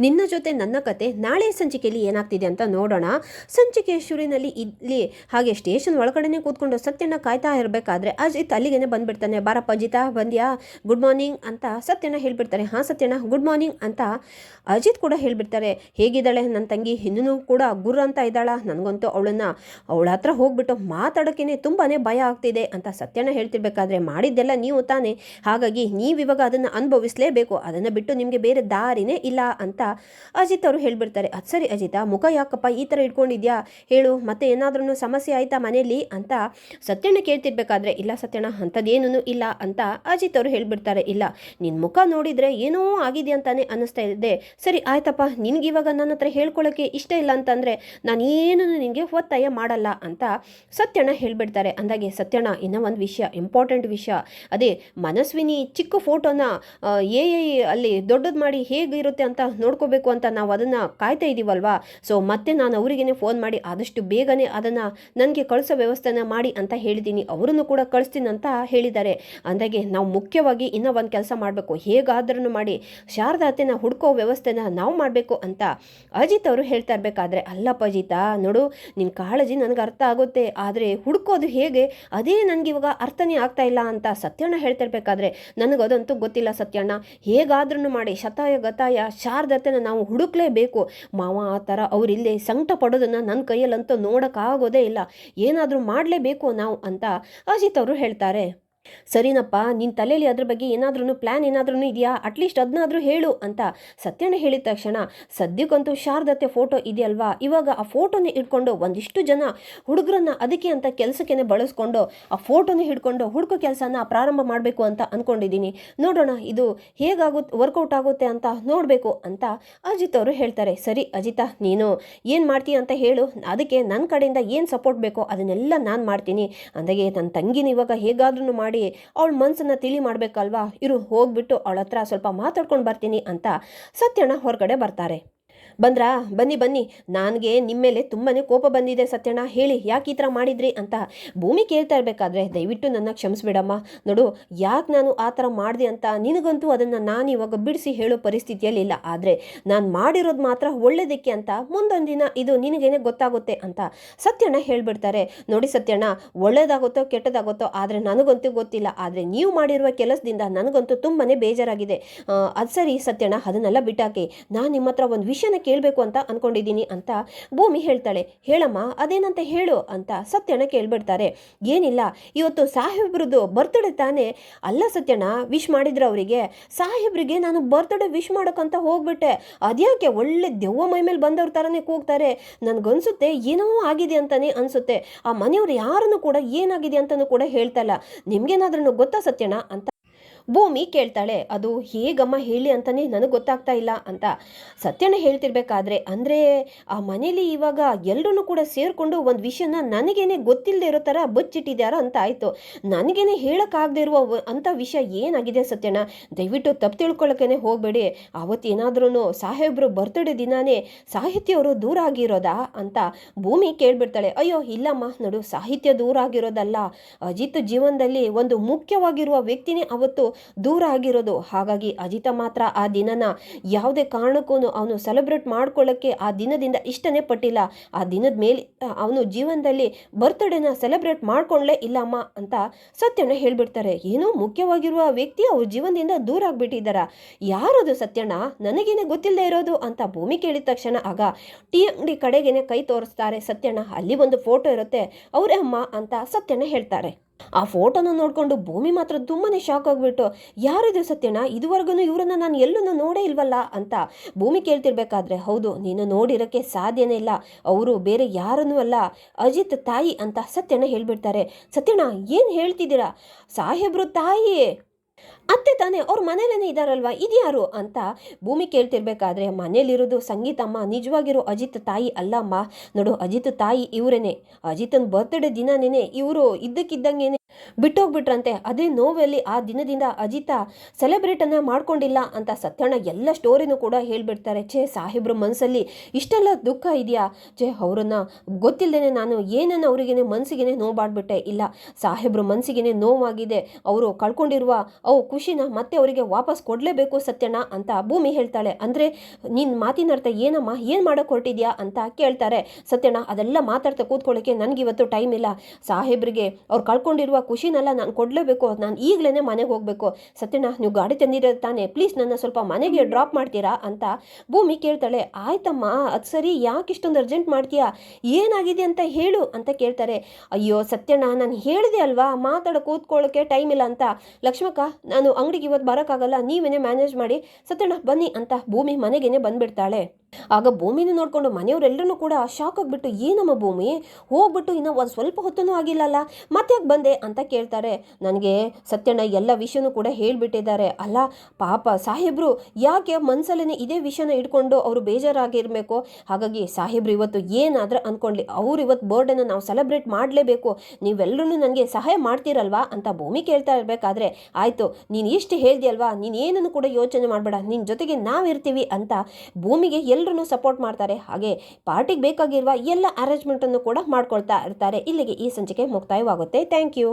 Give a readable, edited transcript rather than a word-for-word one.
ನಿನ್ನ ಜೊತೆ ನನ್ನ ಕತೆ ನಾಳೆ ಸಂಚಿಕೆಯಲ್ಲಿ ಏನಾಗ್ತಿದೆ ಅಂತ ನೋಡೋಣ. ಸಂಚಿಕೆ ಶುರುವಿನಲ್ಲಿ ಇಲ್ಲಿ ಹಾಗೆ ಸ್ಟೇಷನ್ ಒಳಗಡೆನೆ ಕೂತ್ಕೊಂಡು ಸತ್ಯನ ಕಾಯ್ತಾ ಇರಬೇಕಾದ್ರೆ ಅಜಿತ್ ಅಲ್ಲಿಗೆ ಬಂದ್ಬಿಡ್ತಾನೆ. ಬಾರಪ್ಪ ಅಜಿತಾ, ಬಂದ್ಯಾ, ಗುಡ್ ಮಾರ್ನಿಂಗ್ ಅಂತ ಸತ್ಯನ ಹೇಳ್ಬಿಡ್ತಾರೆ. ಹಾಂ ಸತ್ಯನ, ಗುಡ್ ಮಾರ್ನಿಂಗ್ ಅಂತ ಅಜಿತ್ ಕೂಡ ಹೇಳ್ಬಿಡ್ತಾರೆ. ಹೇಗಿದ್ದಾಳೆ ನನ್ನ ತಂಗಿ, ಇನ್ನೂ ಕೂಡ ಗುರ್ರ ಅಂತ ಇದ್ದಾಳ, ನನಗಂತೂ ಅವಳ ಹತ್ರ ಹೋಗ್ಬಿಟ್ಟು ಮಾತಾಡೋಕ್ಕೇ ತುಂಬಾ ಭಯ ಆಗ್ತಿದೆ ಅಂತ ಸತ್ಯನ ಹೇಳ್ತಿರ್ಬೇಕಾದ್ರೆ, ಮಾಡಿದ್ದೆಲ್ಲ ನೀವು ತಾನೇ, ಹಾಗಾಗಿ ನೀವಿವಾಗ ಅದನ್ನು ಅನುಭವಿಸಲೇಬೇಕು, ಅದನ್ನು ಬಿಟ್ಟು ನಿಮಗೆ ಬೇರೆ ದಾರಿನೇ ಇಲ್ಲ ಅಂತ ಅಜಿತ್ ಅವರು ಹೇಳ್ಬಿಡ್ತಾರೆ. ಅದು ಸರಿ ಅಜಿತಾ, ಮುಖ ಯಾಕಪ್ಪ ಈ ಥರ ಇಟ್ಕೊಂಡಿದ್ಯಾ, ಹೇಳು, ಮತ್ತೆ ಏನಾದ್ರೂ ಸಮಸ್ಯೆ ಆಯ್ತಾ ಮನೆಯಲ್ಲಿ ಅಂತ ಸತ್ಯಣ್ಣ ಕೇಳ್ತಿರ್ಬೇಕಾದ್ರೆ, ಇಲ್ಲ ಸತ್ಯಣ್ಣ ಅಂಥದ್ದೇನೂ ಇಲ್ಲ ಅಂತ ಅಜಿತ್ ಅವರು ಹೇಳ್ಬಿಡ್ತಾರೆ. ಇಲ್ಲ, ನಿನ್ನ ಮುಖ ನೋಡಿದರೆ ಏನೋ ಆಗಿದೆ ಅಂತಾನೆ ಅನ್ನಿಸ್ತಾ ಇದೆ. ಸರಿ ಆಯ್ತಪ್ಪ, ನಿನ್ಗಿವಾಗ ನನ್ನ ಹತ್ರ ಹೇಳ್ಕೊಳ್ಳೋಕ್ಕೆ ಇಷ್ಟ ಇಲ್ಲ ಅಂತಂದರೆ ನಾನೇನು ನಿನಗೆ ಒತ್ತಾಯ ಮಾಡಲ್ಲ ಅಂತ ಸತ್ಯಣ್ಣ ಹೇಳ್ಬಿಡ್ತಾರೆ. ಅಂದಾಗೆ ಸತ್ಯಣ್ಣ, ಇನ್ನೂ ಒಂದು ವಿಷಯ, ಇಂಪಾರ್ಟೆಂಟ್ ವಿಷಯ, ಅದೇ ಮನಸ್ವಿನಿ ಚಿಕ್ಕ ಫೋಟೋನ ಅಲ್ಲಿ ದೊಡ್ಡದು ಮಾಡಿ ಹೇಗಿರುತ್ತೆ ಅಂತ ನೋಡ್ಕೋಬೇಕು ಅಂತ ನಾವು ಅದನ್ನು ಕಾಯ್ತಾ ಇದ್ದೀವಲ್ವಾ. ಸೊ ಮತ್ತೆ ನಾನು ಅವರಿಗೇ ಫೋನ್ ಮಾಡಿ ಆದಷ್ಟು ಬೇಗನೆ ಅದನ್ನು ನನಗೆ ಕಳಿಸೋ ವ್ಯವಸ್ಥೆನ ಮಾಡಿ ಅಂತ ಹೇಳಿದ್ದೀನಿ, ಅವರನ್ನು ಕೂಡ ಕಳಿಸ್ತೀನಿ ಅಂತ ಹೇಳಿದ್ದಾರೆ. ಅಂದಾಗೆ ನಾವು ಮುಖ್ಯವಾಗಿ ಇನ್ನೂ ಒಂದು ಕೆಲಸ ಮಾಡಬೇಕು, ಹೇಗಾದ್ರೂ ಮಾಡಿ ಶಾರದಾತೆನ ಹುಡ್ಕೋ ವ್ಯವಸ್ಥೆನ ನಾವು ಮಾಡಬೇಕು ಅಂತ ಅಜಿತ್ ಅವರು ಹೇಳ್ತಾ ಇರಬೇಕಾದ್ರೆ, ಅಲ್ಲಪ್ಪ ಅಜಿತಾ, ನೋಡು, ನಿನ್ನ ಕಾಳಜಿ ನನಗೆ ಅರ್ಥ ಆಗುತ್ತೆ, ಆದರೆ ಹುಡ್ಕೋದು ಹೇಗೆ ಅದೇ ನನಗೆ ಇವಾಗ ಅರ್ಥನೇ ಆಗ್ತಾ ಇಲ್ಲ ಅಂತ ಸತ್ಯಣ್ಣ ಹೇಳ್ತಾ ಇರಬೇಕಾದ್ರೆ, ನನಗದಂತೂ ಗೊತ್ತಿಲ್ಲ ಸತ್ಯಣ್ಣ, ಹೇಗಾದ್ರೂ ಮಾಡಿ ಶತಾಯ ಗತಾಯ ಶಾರದತೆನ ನಾವು ಹುಡುಕ್ಲೇಬೇಕು. ಮಾವ ಆ ಥರ ಅವರಿಲ್ಲೇ ಸಂಕಟ ಪಡೋದನ್ನು ನನ್ನ ಕೈಯಲ್ಲಂತೂ ನೋಡೋಕ್ಕಾಗೋದೇ ಇಲ್ಲ, ಏನಾದರೂ ಮಾಡಲೇಬೇಕು ನಾವು ಅಂತ ಅಜಿತ್ ಅವರು ಹೇಳ್ತಾರೆ. ಸರಿನಪ್ಪ, ನಿನ್ನ ತಲೆಯಲ್ಲಿ ಅದ್ರ ಬಗ್ಗೆ ಏನಾದ್ರೂ ಪ್ಲ್ಯಾನ್ ಏನಾದ್ರೂ ಇದೆಯಾ, ಅಟ್ಲೀಸ್ಟ್ ಅದನ್ನಾದರೂ ಹೇಳು ಅಂತ ಸತ್ಯಣ್ಣ ಹೇಳಿದ ತಕ್ಷಣ, ಸದ್ಯಕ್ಕಂತೂ ಶಾರದತೆ ಫೋಟೋ ಇದೆಯಲ್ವಾ, ಇವಾಗ ಆ ಫೋಟೋನ ಇಟ್ಕೊಂಡು ಒಂದಿಷ್ಟು ಜನ ಹುಡುಗರನ್ನ ಅದಕ್ಕೆ ಅಂತ ಕೆಲಸಕ್ಕೆ ಬಳಸ್ಕೊಂಡು ಆ ಫೋಟೋನ ಹಿಡ್ಕೊಂಡು ಹುಡುಕೋ ಕೆಲಸನ ಪ್ರಾರಂಭ ಮಾಡಬೇಕು ಅಂತ ಅಂದ್ಕೊಂಡಿದ್ದೀನಿ. ನೋಡೋಣ ಇದು ವರ್ಕೌಟ್ ಆಗುತ್ತೆ ಅಂತ ನೋಡಬೇಕು ಅಂತ ಅಜಿತ್ ಅವರು ಹೇಳ್ತಾರೆ. ಸರಿ ಅಜಿತಾ, ನೀನು ಏನು ಮಾಡ್ತೀಯ ಅಂತ ಹೇಳು, ಅದಕ್ಕೆ ನನ್ನ ಕಡೆಯಿಂದ ಏನು ಸಪೋರ್ಟ್ ಬೇಕೋ ಅದನ್ನೆಲ್ಲ ನಾನು ಮಾಡ್ತೀನಿ. ಅಂದಾಗೆ ನನ್ನ ತಂಗಿನ ಇವಾಗ ಹೇಗಾದ್ರೂ ಮಾಡಿ ಅವಳ ಮನಸ್ಸನ್ನ ತಿಳಿ ಮಾಡ್ಬೇಕಲ್ವಾ, ಇರು ಹೋಗ್ಬಿಟ್ಟು ಅವಳ ಹತ್ರ ಸ್ವಲ್ಪ ಮಾತಾಡ್ಕೊಂಡು ಬರ್ತೀನಿ ಅಂತ ಸತ್ಯಣ್ಣ ಹೊರಗಡೆ ಬರ್ತಾರೆ. ಬಂದ್ರಾ, ಬನ್ನಿ ಬನ್ನಿ, ನನಗೆ ನಿಮ್ಮ ಮೇಲೆ ತುಂಬಾ ಕೋಪ ಬಂದಿದೆ ಸತ್ಯಣ್ಣ, ಹೇಳಿ ಯಾಕೆ ಈ ಥರ ಮಾಡಿದ್ರಿ ಅಂತ ಭೂಮಿ ಕೇಳ್ತಾ ಇರಬೇಕಾದ್ರೆ, ದಯವಿಟ್ಟು ನನ್ನ ಕ್ಷಮಿಸ್ಬಿಡಮ್ಮ, ನೋಡು ಯಾಕೆ ನಾನು ಆ ಥರ ಮಾಡಿದೆ ಅಂತ ನಿನಗಂತೂ ಅದನ್ನು ನಾನು ಇವಾಗ ಬಿಡಿಸಿ ಹೇಳೋ ಪರಿಸ್ಥಿತಿಯಲ್ಲಿ ಇಲ್ಲ, ಆದರೆ ನಾನು ಮಾಡಿರೋದು ಮಾತ್ರ ಒಳ್ಳೇದಕ್ಕೆ ಅಂತ ಮುಂದೊಂದು ದಿನ ಇದು ನಿನಗೇನೆ ಗೊತ್ತಾಗುತ್ತೆ ಅಂತ ಸತ್ಯಣ್ಣ ಹೇಳ್ಬಿಡ್ತಾರೆ. ನೋಡಿ ಸತ್ಯಣ್ಣ, ಒಳ್ಳೇದಾಗುತ್ತೋ ಕೆಟ್ಟದಾಗುತ್ತೋ ಆದರೆ ನನಗಂತೂ ಗೊತ್ತಿಲ್ಲ, ಆದರೆ ನೀವು ಮಾಡಿರುವ ಕೆಲಸದಿಂದ ನನಗಂತೂ ತುಂಬಾ ಬೇಜಾರಾಗಿದೆ. ಅದು ಸರಿ ಸತ್ಯಣ್ಣ, ಅದನ್ನೆಲ್ಲ ಬಿಟ್ಟಾಕಿ, ನಾನು ನಿಮ್ಮ ಹತ್ರ ಒಂದು ವಿಷಯನ ಕೇಳಬೇಕು ಅಂತ ಅನ್ಕೊಂಡಿದ್ದೀನಿ ಅಂತ ಭೂಮಿ ಹೇಳ್ತಾಳೆ. ಹೇಳಮ್ಮ, ಅದೇನಂತ ಹೇಳು ಅಂತ ಸತ್ಯಣ್ಣ ಕೇಳ್ಬಿಡ್ತಾರೆ. ಏನಿಲ್ಲ, ಇವತ್ತು ಸಾಹೇಬ್ರದ್ದು ಬರ್ತ್ಡೇ ತಾನೇ. ಅಲ್ಲ ಸತ್ಯಣ್ಣ, ವಿಶ್ ಮಾಡಿದ್ರ ಅವರಿಗೆ, ಸಾಹೇಬ್ರಿಗೆ ನಾನು ಬರ್ತ್ಡೇ ವಿಶ್ ಮಾಡೋಕ್ಕಂತ ಹೋಗ್ಬಿಟ್ಟೆ, ಅದ್ಯಾಕೆ ಒಳ್ಳೆ ದೆವ್ವ ಮೈ ಮೇಲೆ ಬಂದವ್ರ ಥರನೇ ಕೂಗ್ತಾರೆ, ನನಗನ್ಸುತ್ತೆ ಏನೋ ಆಗಿದೆ ಅಂತಾನೆ ಅನ್ಸುತ್ತೆ, ಆ ಮನೆಯವ್ರು ಯಾರನ್ನು ಕೂಡ ಏನಾಗಿದೆ ಅಂತಲೂ ಕೂಡ ಹೇಳ್ತಾ ಇಲ್ಲ, ನಿಮ್ಗೇನಾದ್ರೂ ಗೊತ್ತಾ ಸತ್ಯಣ್ಣ ಅಂತ ಭೂಮಿ ಕೇಳ್ತಾಳೆ. ಅದು ಹೇಗಮ್ಮ ಹೇಳಿ ಅಂತಲೇ ನನಗೆ ಗೊತ್ತಾಗ್ತಾ ಇಲ್ಲ ಅಂತ ಸತ್ಯಣ್ಣ ಹೇಳ್ತಿರ್ಬೇಕಾದ್ರೆ, ಅಂದರೆ ಆ ಮನೇಲಿ ಇವಾಗ ಎಲ್ಲರೂ ಕೂಡ ಸೇರಿಕೊಂಡು ಒಂದು ವಿಷಯನ ನನಗೇನೆ ಗೊತ್ತಿಲ್ಲದೆ ಇರೋ ಥರ ಬಚ್ಚಿಟ್ಟಿದ್ದಾರ ಅಂತ ಆಯಿತು. ನನಗೇನೆ ಹೇಳೋಕ್ಕಾಗದೇ ಇರುವ ಅಂಥ ವಿಷಯ ಏನಾಗಿದೆ ಸತ್ಯಣ್ಣ, ದಯವಿಟ್ಟು ತಪ್ಪು ತಿಳ್ಕೊಳ್ಳೋಕ್ಕೇ ಹೋಗಬೇಡಿ. ಆವತ್ತೇನಾದ್ರೂ ಸಾಹೇಬ್ರು ಬರ್ತ್ಡೇ ದಿನಾನೇ ಸಾಹಿತ್ಯವರು ದೂರ ಆಗಿರೋದಾ ಅಂತ ಭೂಮಿ ಕೇಳ್ಬಿಡ್ತಾಳೆ. ಅಯ್ಯೋ ಇಲ್ಲಮ್ಮ, ನೋಡು, ಸಾಹಿತ್ಯ ದೂರ ಆಗಿರೋದಲ್ಲ, ಅಜಿತ್ ಜೀವನದಲ್ಲಿ ಒಂದು ಮುಖ್ಯವಾಗಿರುವ ವ್ಯಕ್ತಿನೇ ಅವತ್ತು ದೂರ ಆಗಿರೋದು. ಹಾಗಾಗಿ ಅಜಿತ ಮಾತ್ರ ಆ ದಿನನ ಯಾವುದೇ ಕಾರಣಕ್ಕೂ ಅವನು ಸೆಲೆಬ್ರೇಟ್ ಮಾಡ್ಕೊಳ್ಳೋಕ್ಕೆ ಆ ದಿನದಿಂದ ಇಷ್ಟನೇ ಪಟ್ಟಿಲ್ಲ. ಆ ದಿನದ ಮೇಲೆ ಅವನು ಜೀವನದಲ್ಲಿ ಬರ್ತ್ಡೇನ ಸೆಲೆಬ್ರೇಟ್ ಮಾಡ್ಕೊಳ್ಳೇ ಇಲ್ಲಮ್ಮ ಅಂತ ಸತ್ಯಣ್ಣ ಹೇಳ್ಬಿಡ್ತಾರೆ. ಏನೋ ಮುಖ್ಯವಾಗಿರುವ ವ್ಯಕ್ತಿ ಅವ್ರ ಜೀವನದಿಂದ ದೂರ ಆಗ್ಬಿಟ್ಟಿದ್ದಾರ, ಯಾರದು ಸತ್ಯಣ್ಣ, ನನಗೇನೆ ಗೊತ್ತಿಲ್ಲದೆ ಇರೋದು ಅಂತ ಭೂಮಿ ಕೇಳಿದ ತಕ್ಷಣ ಆಗ ಟೀ ಅಂಗಡಿ ಕಡೆಗೇನೆ ಕೈ ತೋರಿಸ್ತಾರೆ ಸತ್ಯಣ್ಣ. ಅಲ್ಲಿ ಒಂದು ಫೋಟೋ ಇರುತ್ತೆ, ಅವರೇ ಅಮ್ಮ ಅಂತ ಸತ್ಯಣ್ಣ ಹೇಳ್ತಾರೆ. ಆ ಫೋಟೋನ ನೋಡ್ಕೊಂಡು ಭೂಮಿ ಮಾತ್ರ ತುಂಬಾನೇ ಶಾಕ್ ಆಗ್ಬಿಟ್ಟು, ಯಾರಿದು ಸತ್ಯಣ್ಣ, ಇದುವರೆಗೂ ಇವರನ್ನ ನಾನು ಎಲ್ಲೂ ನೋಡೇ ಇಲ್ವಲ್ಲ ಅಂತ ಭೂಮಿ ಕೇಳ್ತಿರ್ಬೇಕಾದ್ರೆ, ಹೌದು, ನೀನು ನೋಡಿರೋಕ್ಕೆ ಸಾಧ್ಯನೇ ಇಲ್ಲ, ಅವರು ಬೇರೆ ಯಾರನ್ನೂ ಅಲ್ಲ, ಅಜಿತ್ ತಾಯಿ ಅಂತ ಸತ್ಯಣ್ಣ ಹೇಳ್ಬಿಡ್ತಾರೆ. ಸತ್ಯಣ್ಣ, ಏನು ಹೇಳ್ತಿದ್ದೀರಾ, ಸಾಹೇಬ್ರು ತಾಯಿ ಅತ್ತೆ ತಾನೇ, ಅವ್ರ ಮನೇಲೇನೆ ಇದ್ದಾರಲ್ವಾ, ಇದ್ಯಾರು ಅಂತ ಭೂಮಿ ಕೇಳ್ತಿರ್ಬೇಕಾದ್ರೆ, ಮನೇಲಿರೋದು ಸಂಗೀತಮ್ಮ, ನಿಜವಾಗಿರೋ ಅಜಿತ್ ತಾಯಿ ಅಲ್ಲಮ್ಮ, ನೋಡು ಅಜಿತ್ ತಾಯಿ ಇವರೇನೆ, ಅಜಿತನ ಬರ್ತ್ಡೇ ದಿನನೇನೆ ಇವರು ಇದ್ದಕ್ಕಿದ್ದಂಗೆನೆ ಬಿಟ್ಟೋಗ್ಬಿಟ್ರಂತೆ. ಅದೇ ನೋವಲ್ಲಿ ಆ ದಿನದಿಂದ ಅಜಿತ ಸೆಲೆಬ್ರೇಟನ್ನು ಮಾಡ್ಕೊಂಡಿಲ್ಲ ಅಂತ ಸತ್ಯಣ್ಣ ಎಲ್ಲ ಸ್ಟೋರಿನೂ ಕೂಡ ಹೇಳಿಬಿಡ್ತಾರೆ. ಸಾಹೇಬ್ರ ಮನಸ್ಸಲ್ಲಿ ಇಷ್ಟೆಲ್ಲ ದುಃಖ ಇದೆಯಾ? ಅವರನ್ನು ಗೊತ್ತಿಲ್ಲದೇ ನಾನು ಏನನ್ನು ಅವರಿಗೇನೆ ಮನಸ್ಸಿಗೆ ನೋವಾಡ್ಬಿಟ್ಟೆ. ಇಲ್ಲ, ಸಾಹೇಬ್ರ ಮನಸ್ಸಿಗೆ ನೋವಾಗಿದೆ. ಅವರು ಕಳ್ಕೊಂಡಿರುವ ಖುಷಿನ ಮತ್ತೆ ಅವರಿಗೆ ವಾಪಸ್ ಕೊಡಲೇಬೇಕು ಸತ್ಯಣ್ಣ ಅಂತ ಭೂಮಿ ಹೇಳ್ತಾಳೆ. ಅಂದರೆ ನಿನ್ನ ಮಾತಿನ ಅರ್ಥ ಏನಮ್ಮ, ಏನು ಮಾಡೋಕ್ಕೆ ಹೊರಟಿದ್ಯಾ ಅಂತ ಕೇಳ್ತಾರೆ ಸತ್ಯಣ್ಣ. ಅದೆಲ್ಲ ಮಾತಾಡ್ತಾ ಕೂತ್ಕೊಳ್ಳೋಕ್ಕೆ ನನಗಿವತ್ತು ಟೈಮ್ ಇಲ್ಲ. ಸಾಹೇಬ್ರಿಗೆ ಅವ್ರು ಕಳ್ಕೊಂಡಿರುವ ಖುಷಿನೆಲ್ಲ ನಾನು ಕೊಡಲೇಬೇಕು. ನಾನು ಈಗಲೇ ಮನೆಗೆ ಹೋಗಬೇಕು. ಸತ್ಯಣ್ಣ, ನೀವು ಗಾಡಿ ತಂದಿರೋದು ತಾನೆ, ಪ್ಲೀಸ್ ನನ್ನ ಸ್ವಲ್ಪ ಮನೆಗೆ ಡ್ರಾಪ್ ಮಾಡ್ತೀರಾ ಅಂತ ಭೂಮಿ ಕೇಳ್ತಾಳೆ. ಆಯ್ತಮ್ಮ, ಅದು ಸರಿ, ಯಾಕೆ ಇಷ್ಟೊಂದು ಅರ್ಜೆಂಟ್ ಮಾಡ್ತೀಯಾ? ಏನಾಗಿದೆ ಅಂತ ಹೇಳು ಅಂತ ಕೇಳ್ತಾರೆ. ಅಯ್ಯೋ ಸತ್ಯಣ್ಣ, ನಾನು ಹೇಳಿದೆ ಅಲ್ವಾ ಮಾತಾಡೋ ಕೂತ್ಕೊಳ್ಳೋಕ್ಕೆ ಟೈಮ್ ಇಲ್ಲ ಅಂತ. ಲಕ್ಷ್ಮಕ್ಕ, ನಾನು ಅಂಗಡಿಗೆ ಇವತ್ತು ಬರೋಕ್ಕಾಗಲ್ಲ, ನೀವೇನೇ ಮ್ಯಾನೇಜ್ ಮಾಡಿ. ಸತ್ಯಣ್ಣ ಬನ್ನಿ ಅಂತ ಭೂಮಿ ಮನೆಗೇನೆ ಬಂದ್ಬಿಡ್ತಾಳೆ. ಆಗ ಭೂಮಿನ ನೋಡಿಕೊಂಡು ಮನೆಯವರೆಲ್ಲರೂ ಕೂಡ ಶಾಕ್ ಆಗಿಬಿಟ್ಟು, ಏನಮ್ಮ ಭೂಮಿ, ಹೋಗ್ಬಿಟ್ಟು ಇನ್ನೂ ಒಂದು ಸ್ವಲ್ಪ ಹೊತ್ತೂ ಆಗಿಲ್ಲಲ್ಲ, ಮತ್ತೆ ಯಾಕೆ ಬಂದೆ ಅಂತ ಕೇಳ್ತಾರೆ. ನನಗೆ ಸತ್ಯಣ್ಣ ಎಲ್ಲ ವಿಷಯನೂ ಕೂಡ ಹೇಳಿಬಿಟ್ಟಿದ್ದಾರೆ. ಅಲ್ಲ ಪಾಪ ಸಾಹೇಬ್ರು ಯಾಕೆ ಮನಸ್ಸಲ್ಲೇ ಇದೇ ವಿಷಯನ ಇಟ್ಕೊಂಡು ಅವರು ಬೇಜಾರಾಗಿರಬೇಕು. ಹಾಗಾಗಿ ಸಾಹೇಬ್ರು ಇವತ್ತು ಏನಾದರೂ ಅಂದ್ಕೊಳ್ಳಿ, ಅವ್ರು ಇವತ್ತು ಬರ್ಡೇನ ನಾವು ಸೆಲೆಬ್ರೇಟ್ ಮಾಡಲೇಬೇಕು. ನೀವೆಲ್ಲರೂ ನನಗೆ ಸಹಾಯ ಮಾಡ್ತೀರಲ್ವಾ ಅಂತ ಭೂಮಿ ಕೇಳ್ತಾ ಇರಬೇಕಾದ್ರೆ, ಆಯಿತು ನೀನು ಇಷ್ಟು ಹೇಳ್ದಿಯಲ್ವಾ, ನೀನು ಏನನ್ನು ಕೂಡ ಯೋಚನೆ ಮಾಡಬೇಡ, ನಿನ್ನ ಜೊತೆಗೆ ನಾವಿರ್ತೀವಿ ಅಂತ ಭೂಮಿಗೆ ಎಲ್ಲರೂ ಸಪೋರ್ಟ್ ಮಾಡ್ತಾರೆ. ಹಾಗೆ ಪಾರ್ಟಿಗೆ ಬೇಕಾಗಿರುವ ಎಲ್ಲ ಅರೇಂಜ್ಮೆಂಟನ್ನು ಕೂಡ ಮಾಡ್ಕೊಳ್ತಾ ಇರ್ತಾರೆ. ಇಲ್ಲಿಗೆ ಈ ಸಂಚಿಕೆ ಮುಕ್ತಾಯವಾಗುತ್ತೆ. Thank you.